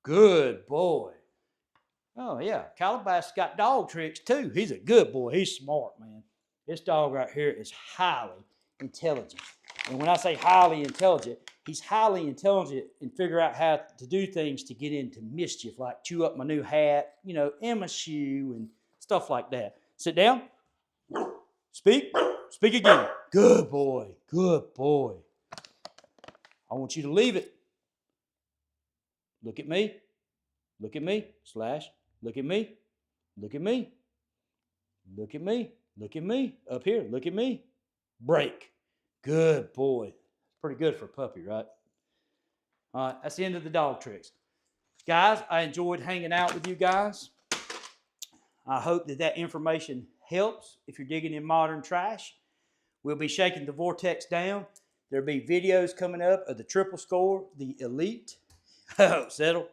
Good boy. Oh, yeah. Calabash got dog tricks, too. He's a good boy. He's smart, man. This dog right here is highly intelligent. And when I say highly intelligent, he's highly intelligent and figure out how to do things to get into mischief, like chew up my new hat, you know, and my shoe and stuff like that. Sit down. Speak. Speak again. Good boy. Good boy. I want you to leave it. Look at me. Look at me. Slash. Look at me. Look at me. Look at me. Look at me. Up here. Look at me. Break. Good boy. Pretty good for a puppy, right? All right. That's the end of the dog tricks. Guys, I enjoyed hanging out with you guys. I hope that information helps if you're digging in modern trash. We'll be shaking the Vortex down. There'll be videos coming up of the triple score, the elite. Oh, settle.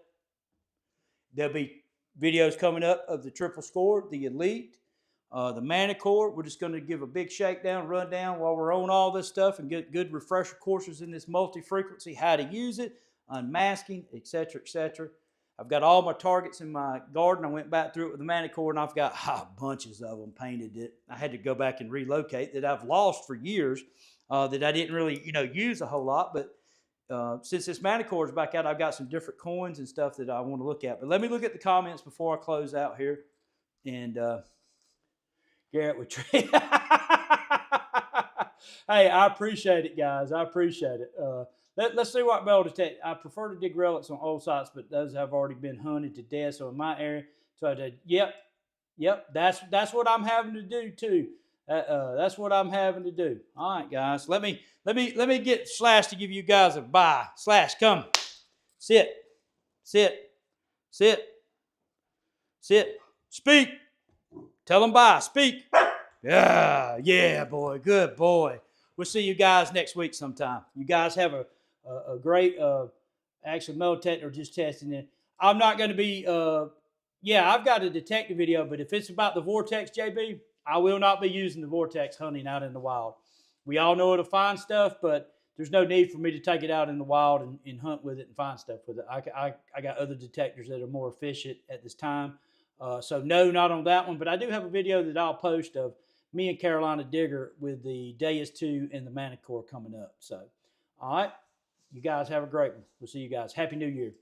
There'll be videos coming up of the triple score, the elite, the manicore. We're just going to give a big shakedown, rundown while we're on all this stuff and get good refresher courses in this multi-frequency, how to use it, unmasking, etc., etc. I've got all my targets in my garden. I went back through it with the manicore, and I've got bunches of them painted that I had to go back and relocate that I've lost for years that I didn't really, use a whole lot. But since this manicore is back out, I've got some different coins and stuff that I want to look at. But let me look at the comments before I close out here. And Garrett would trade. Hey, I appreciate it, guys. I appreciate it. Let's see what Metal Detect. I prefer to dig relics on old sites, but those have already been hunted to death. So in my area, so I did. Yep. That's what I'm having to do too. That's what I'm having to do. All right, guys. Let me get Slash to give you guys a bye. Slash, come. Sit. Speak. Tell them bye. Speak. Yeah, boy. Good boy. We'll see you guys next week sometime. You guys have a great, actually, Metal Detector just testing it. I'm not going to be, I've got a detector video, but if it's about the Vortex, JB, I will not be using the Vortex hunting out in the wild. We all know it'll find stuff, but there's no need for me to take it out in the wild and hunt with it and find stuff with it. I got other detectors that are more efficient at this time. So no, not on that one, but I do have a video that I'll post of me and Carolina Digger with the Deus 2 and the manicore coming up. So, all right. You guys have a great one. We'll see you guys. Happy New Year.